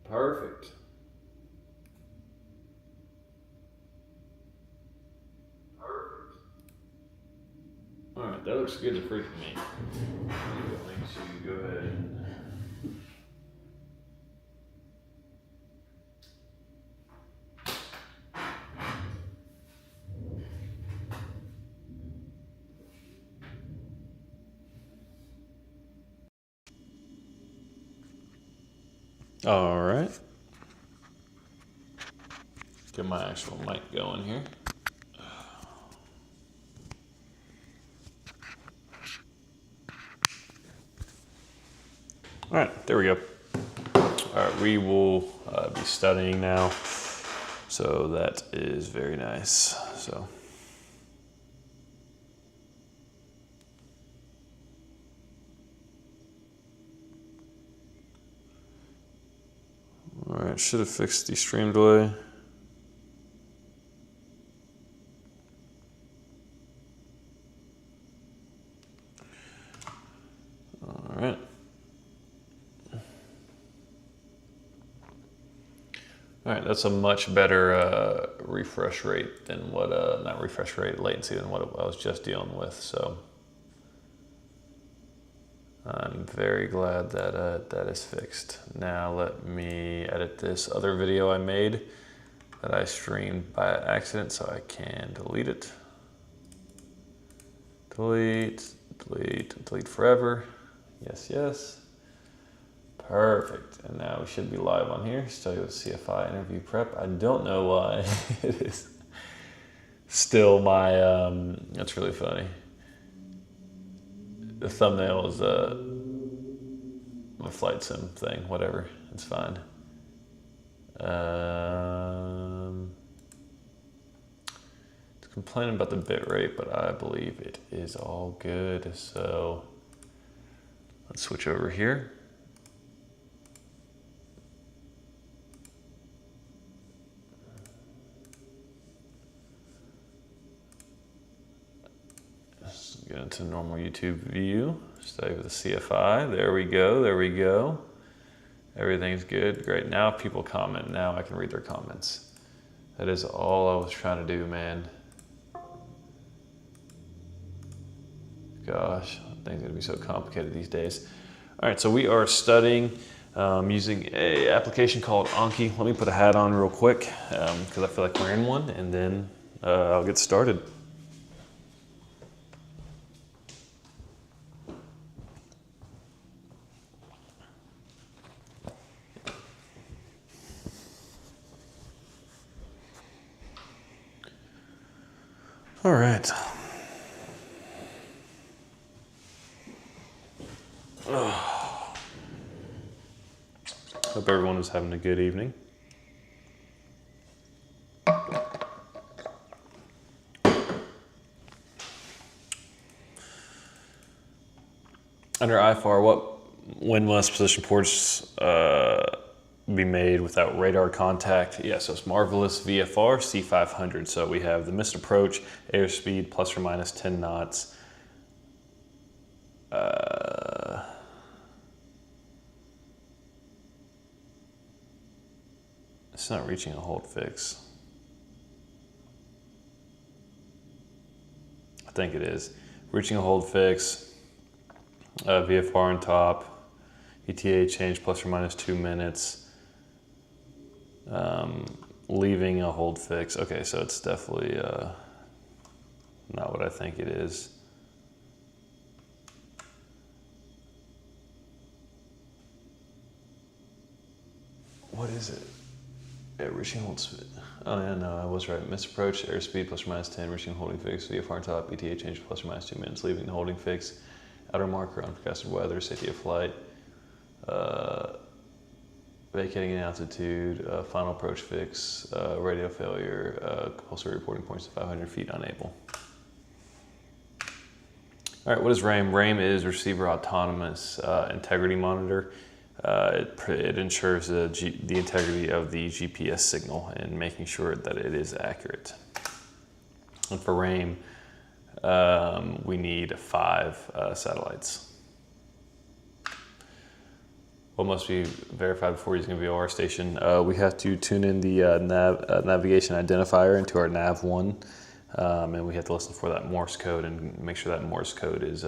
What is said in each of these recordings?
Perfect. All right, that looks good to freaking me. I'm going to go ahead and all right. Get my actual mic going here. All right, there we go. All right, we will be studying now. So that is very nice. So. All right, should have fixed the stream delay. All right. All right, that's a much better refresh rate than what, not refresh rate, latency than what I was just dealing with. So I'm very glad that that is fixed. Now let me edit this other video I made that I streamed by accident so I can delete it. Delete, delete, delete forever. Yes, yes. Perfect. And now we should be live on here. Study with CFI interview prep. I don't know why it is still my, that's really funny. The thumbnail is my flight sim thing, whatever, it's fine. It's complaining about the bit rate, but I believe it is all good. So let's switch over here. Get into normal YouTube view, study with the CFI. There we go, there we go. Everything's good, great. Now if people comment, now I can read their comments. That is all I was trying to do, man. Gosh, things are gonna be so complicated these days. All right, so we are studying using a application called Anki. Let me put a hat on real quick because I feel like we're in one, and then I'll get started. All right. Oh. Hope everyone is having a good evening. Under IFR, when must position reports be made without radar contact? Yeah, so it's marvelous VFR C500. So we have the missed approach, airspeed plus or minus 10 knots. It's not reaching a hold fix. I think it is. Reaching a hold fix, VFR on top, ETA change plus or minus 2 minutes. Leaving a hold fix. Okay, so it's definitely not what I think it is. What is it? Yeah, reaching hold speed. Oh yeah, no, I was right. Misapproach, airspeed plus or minus 10, reaching holding fix, VFR on top, ETA change plus or minus 2 minutes, leaving the holding fix, outer marker on forecasted weather, safety of flight, vacating in altitude, final approach fix, radio failure, compulsory reporting points to 500 feet unable. All right, what is RAIM? RAIM is Receiver Autonomous Integrity Monitor. It ensures the integrity of the GPS signal and making sure that it is accurate. And for RAIM, we need 5 satellites. What must be verified before using a VOR station? We have to tune in the navigation identifier into our nav1, and we have to listen for that Morse code and make sure that Morse code is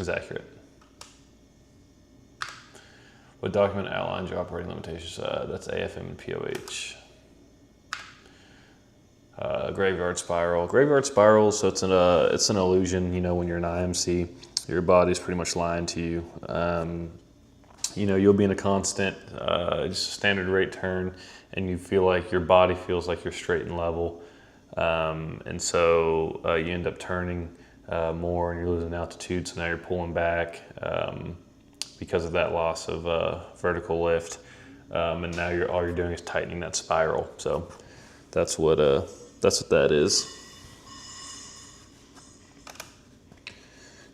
accurate. What document outlines your operating limitations? That's AFM and POH. Graveyard spiral. Graveyard spiral, so it's an illusion. You know, when you're an IMC, your body's pretty much lying to you. You know, you'll be in a constant, just standard rate turn, and you feel like your body feels like you're straight and level. And so you end up turning more, and you're losing altitude, so now you're pulling back because of that loss of vertical lift. And now all you're doing is tightening that spiral. So that's what that is.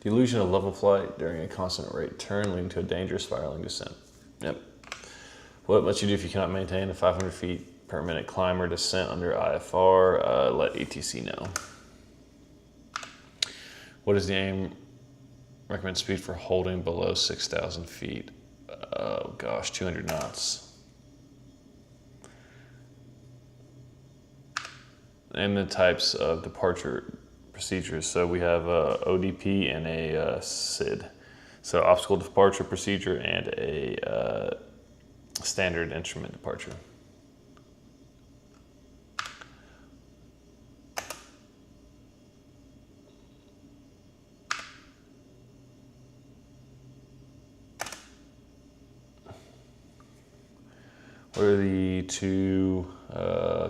The illusion of level flight during a constant rate turn leading to a dangerous spiraling descent. Yep. What must you do if you cannot maintain a 500 feet per minute climb or descent under IFR? Let ATC know. What is the aim recommended speed for holding below 6,000 feet? Oh gosh, 200 knots. And the types of departure procedures. So we have ODP and a SID. So obstacle departure procedure and a standard instrument departure. What are the two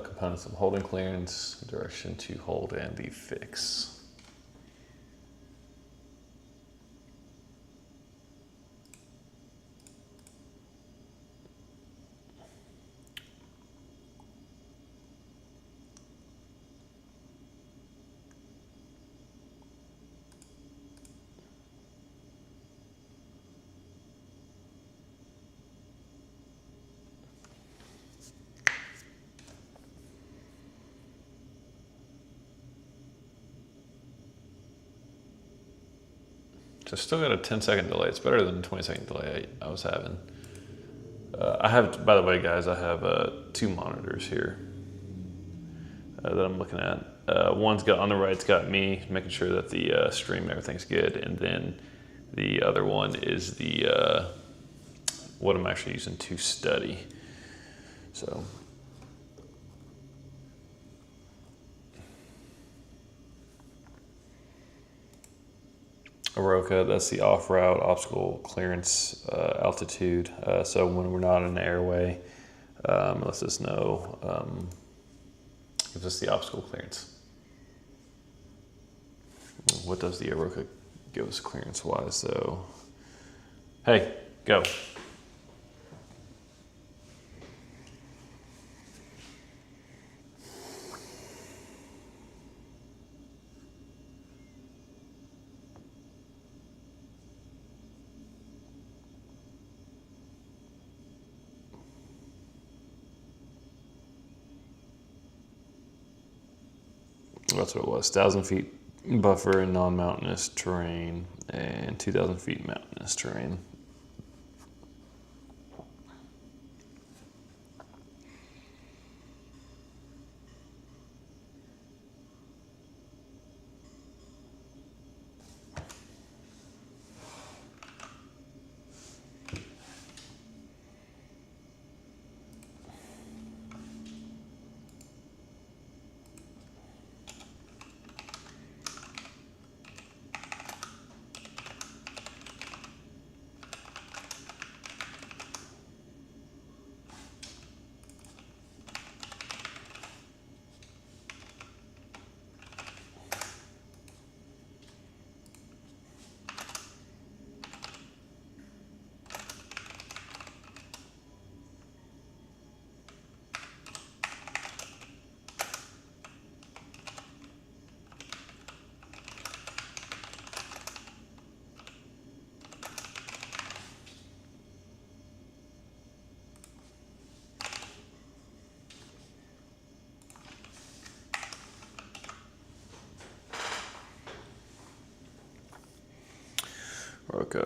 components of holding clearance? Direction to hold and the fix. So still got a 10-second delay. It's better than the 20-second delay I was having. I have, by the way, guys, I have two monitors here that I'm looking at. One's got, on the right's got me, making sure that the stream and everything's good. And then the other one is the what I'm actually using to study. So. Aroka, that's the off-route obstacle clearance altitude. So when we're not in the airway, it lets us know, gives us the obstacle clearance. What does the Aroka give us clearance-wise, though? Hey, go. That's what it was, 1,000 feet buffer in non-mountainous terrain and 2,000 feet mountainous terrain. Okay,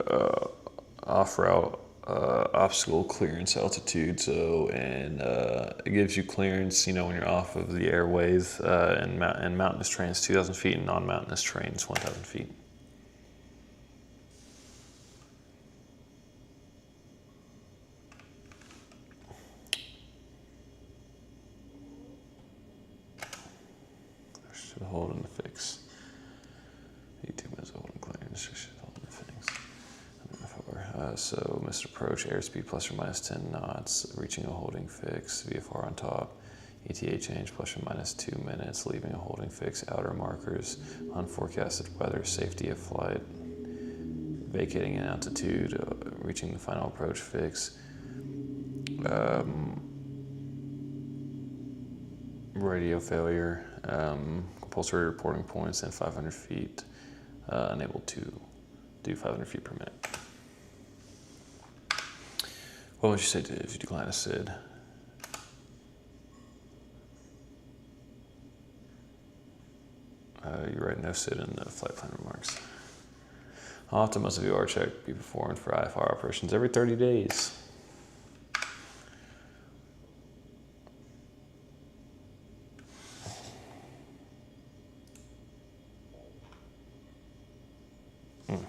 off-route obstacle clearance altitude. So, and it gives you clearance, when you're off of the airways, and mountainous terrains 2,000 feet and non-mountainous terrains 1,000 feet. Should hold and fix. 2 minutes of holding clearance. Should hold and fix. So missed approach, airspeed plus or minus 10 knots, reaching a holding fix, VFR on top, ETA change plus or minus 2 minutes, leaving a holding fix, outer markers, unforecasted weather, safety of flight, vacating in altitude, reaching the final approach fix, radio failure, compulsory reporting points, and 500 feet, unable to do 500 feet per minute. What would you say if you decline a SID? You write no SID in the flight plan remarks. How often must a VR check be performed for IFR operations? Every 30 days. I'm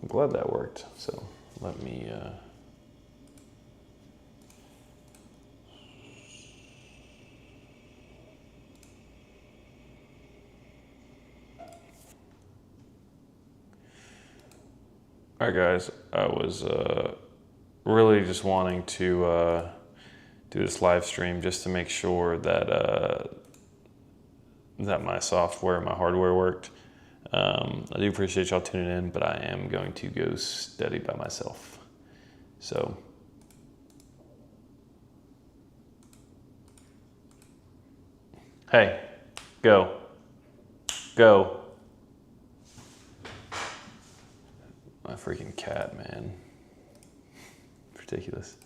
glad that worked. So let me... All right, guys, I was really just wanting to do this live stream just to make sure that that my software, my hardware worked. I do appreciate y'all tuning in, but I am going to go steady by myself. So, hey, go. My freaking cat, man. Ridiculous.